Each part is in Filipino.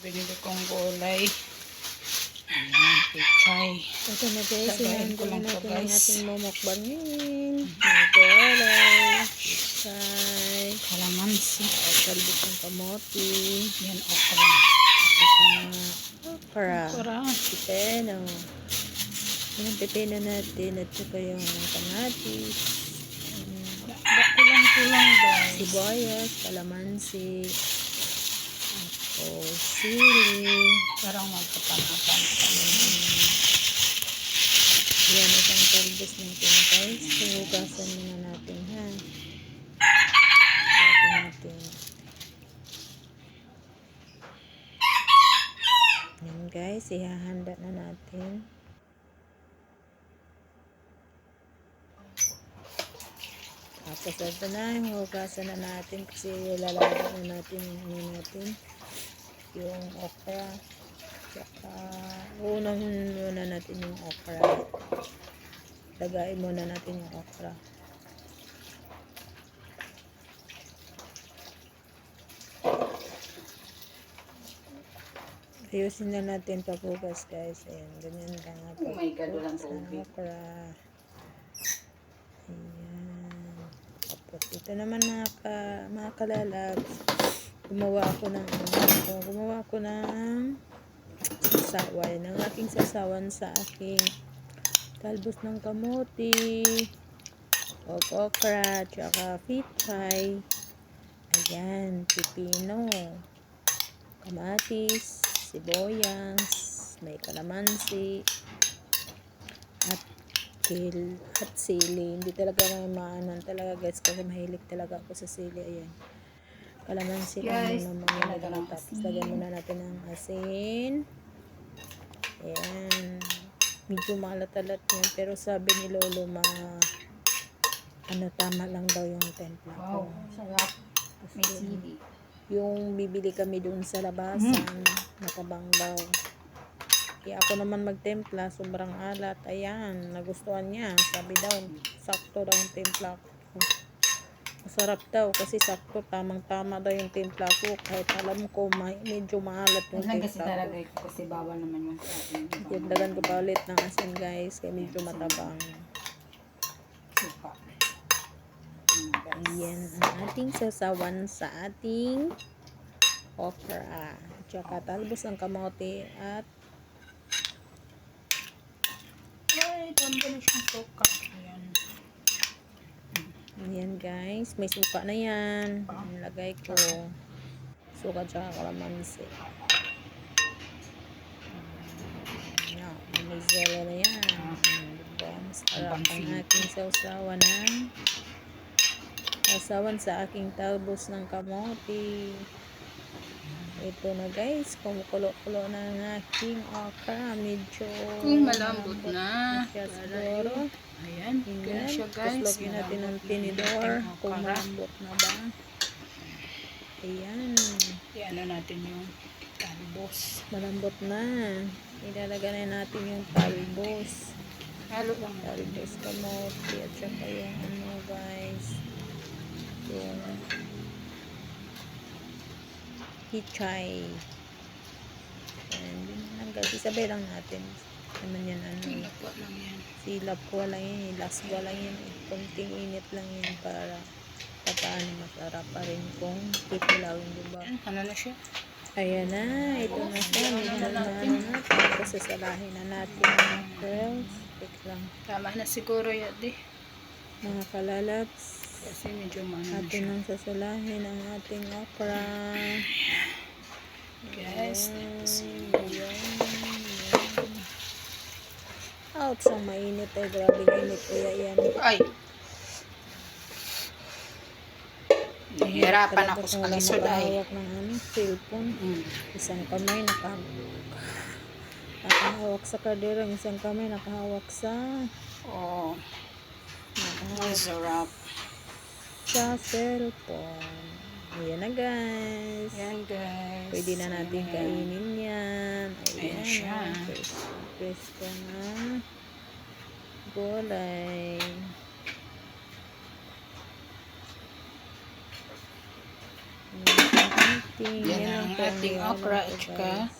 Binili kong gulay. Ayan, pichay. Ito na guys, Lagayin ko sinanda lang na to, natin ang guys. ating momokbangin. Magulay, pichay, Kalamansi. talbos ng kamote, Yan, okra. okra, Okra. pipeno. Yan ang pipeno natin at saka yung kamatis, Kulang-kulang, guys. sibuyas, kalamansi, o sili. Parang magkapan-apan kami. Yan isang talbos ng guys. So, hugasan muna natin ha. Hugasan natin. Yan guys, ihahanda na natin. Tapos ito na, hugasan na natin kasi lalagyan na natin yung okra. Tsaka, unang muna natin yung okra. Lagayin muna natin yung okra. Ayusin na natin paghugas guys. Ayan, ganyan lang nga Oh my God, walang sa tubig. okra. Ayan. Tapos ito naman mga kalalabs. Gumawa ako ng sasaway ng aking sasawan sa aking talbos ng kamote, okra, tsaka pichay. Ayan, pipino, kamatis, sibuyas, may kalamansi, at sili. Hindi talaga may maanan talaga guys kasi mahilig talaga ako sa sili. Ayan. Kalamansi lang Guys, muna mga lagyan ng tapos asin. lagyan muna natin ng asin. Ayan. Medyo maalat-alat yan. Pero sabi ni Lolo tama lang daw yung templa ko. Wow, sarap. May sili. Yung bibili kami dun sa labasan, matabang daw. Kaya ako naman magtempla, sobrang alat. Ayan, nagustuhan niya. Sabi daw, sakto daw yung templa ko. Masarap daw kasi sakto, tamang-tama daw yung templa ko. Kahit alam ko, medyo maalat yung Yan lang kasi templa ko. talaga kasi bawal naman yung sa atin. Dagdagan ko pa ulit ng asin guys, kaya medyo matabang. Suka. Ayan ang ating sasawan sa ating okra. Tsaka talbos ng kamote at Ay, tanda na siyang suka. Ayan. ayan guys, may suka na yan. Nilagay ko suka tsaka kalamansi. Ayan, may zelo na yan. Diba? Masarap ang aking sasawan sa aking talbos ng kamote. Ito na guys, kumukulo-kulo na ang aking okra. Medyo Kung malambot na. siya siguro. Ayan, kaya siya guys. Tapos lagyan natin ng tinidor kung malambot na ba. Ayan. Iano natin yung talbos. Malambot na. Ilalagay na natin yung talbos. Halo lang. Talbos kamote at saka yung guys. Yung pichay. Ayan. Yun lang guys. Isabay lang natin. Naman yan Tinapa lang yan. silap ko lang yun. Laswa lang yun. Kunting init lang yun para paano masarap pa rin kung pipilawin, diba? Ano na siya? Ayan na, ito na siya. Medyo na natin. Tapos sasalahin na natin mga girls. Wait lang. Tama na siguro yan di. Mga kalalaps. Kasi medyo maano na Atin siya. ang sasalahin ang ating okra. Guys, Ayan. Ouch, ang mainit ay. Grabe init. Kaya yan. ay! Nahihirapan ako sa kalisod ay. Nakahawak ng cellphone. Isang kamay nakahawak sa kadera, isang kamay nakahawak sa Oo. Ang sarap. sa cellphone. Ayan na guys. Yan guys. Pwede na natin Ayan. kainin yan. Ayan siya. Presko na gulay. Ayan, ating, Yan yan lang ang po ang ating nilalang okra ko, at saka guys.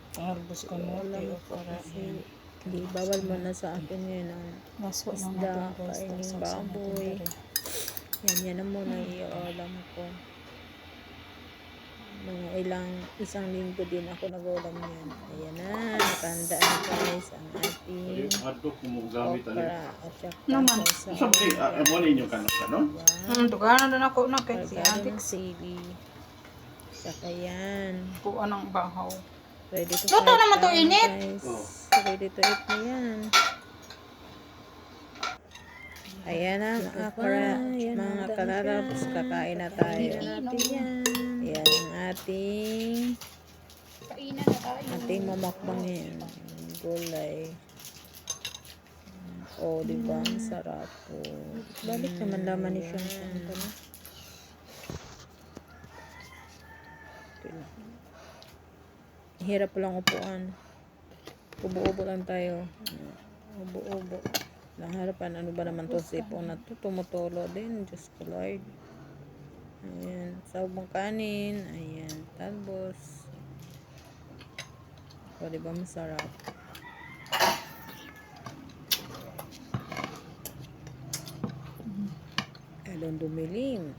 pangarbos kamote, Alam ko okra. kasi Yan. hindi bawal mo na sa akin yun ang Laso lang isda, natin guys. kaining Tapos natin baboy. dali. Yan na muna i-ulam ko. Mga isang linggo din ako nag-ulam yan. Ayan na, nakahanda na guys ang ating okra at saka Naman. sa Something, mo ninyo kanon? Tuganan na ako na kay si Kargado Ate. ng sili. Saka yan. Kuha ng bahaw. Ready to Luto fry naman to, tayo, init. guys. Ready to eat na yan. Ayan na mga okra, mga kalalabs, kakain na tayo. Ayan ang ating Kainan na tayo. mamakbang yan. Gulay. Oh, diba? Ang sarap po. Balik naman laman ni siyang ano. Hirap lang upuan. Ubo-ubo lang tayo. Ubo-ubo. Harapan, ano ba naman to sipon na to? Tumutulo din. Diyos ko Lord. Ayan. Sabong kanin. Ayan. Talbos. O, diba masarap? Alon dumilim.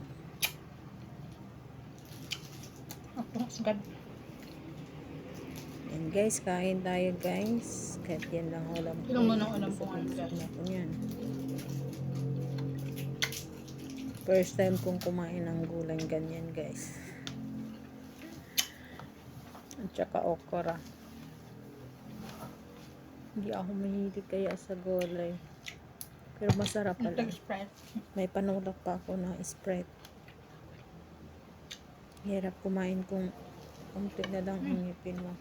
Ako, sagad. Yan guys, kain tayo guys. Kahit yan lang ulam ko. Ilang mo nang ulam ko ngayon, guys? Gusto ko yan. First time kong kumain ng gulay ganyan guys. At saka okra. Hindi ako mahilig kaya sa gulay. Pero masarap pala. Sprite. May panulak pa ako na Sprite. Hirap kumain kung unti na lang ang ngipin mo.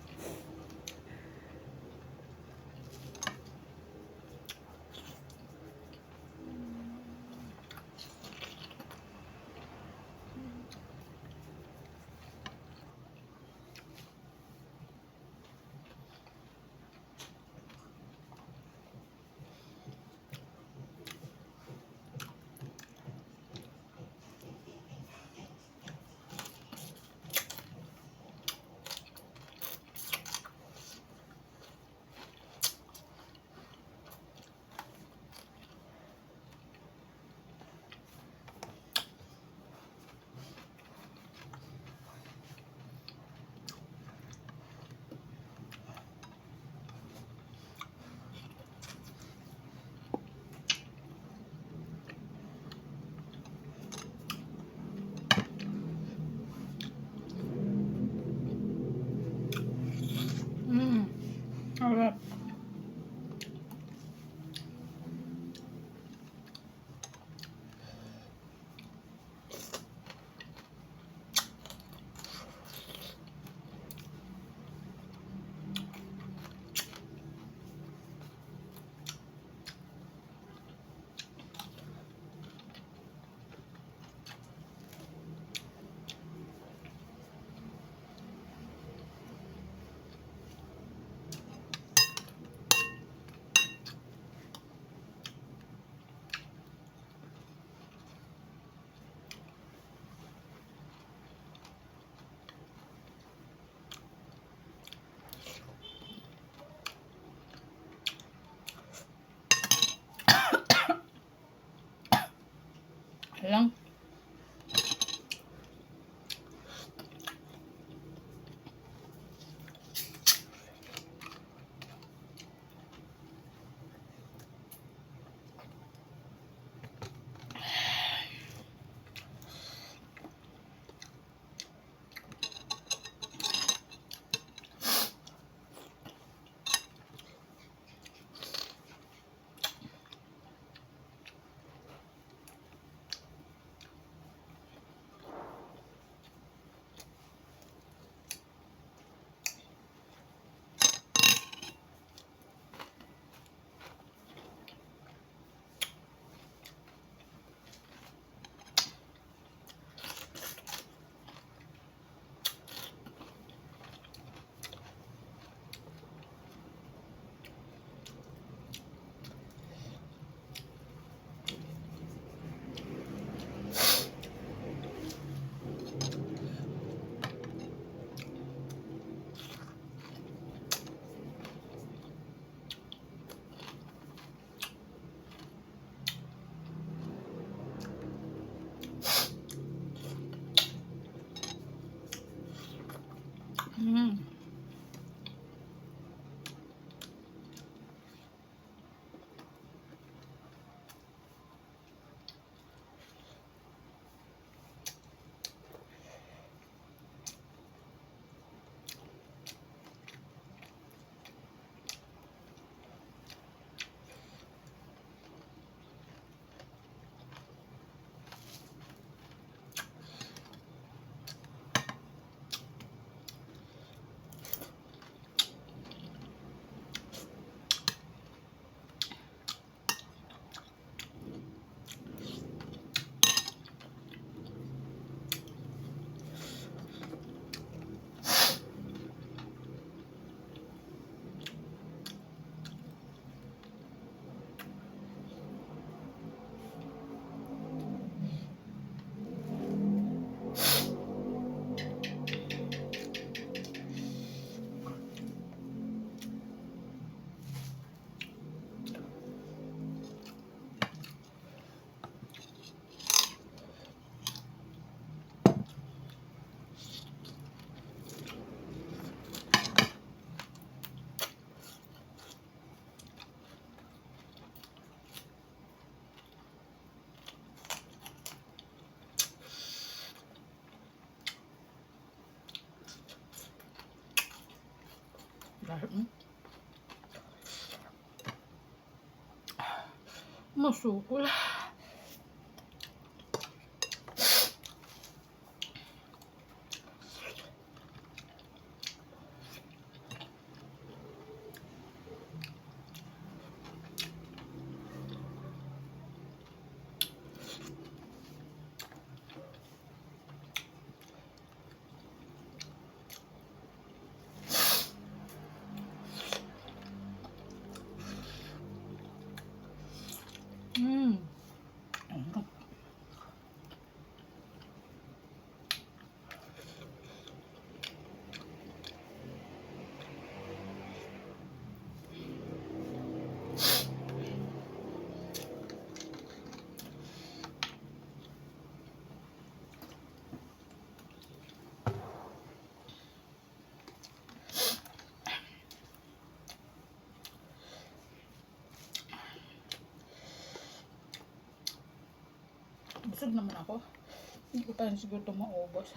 Mm. Masukol. Mm. Busog naman ako. Hindi ko pa rin siguro ito maubos.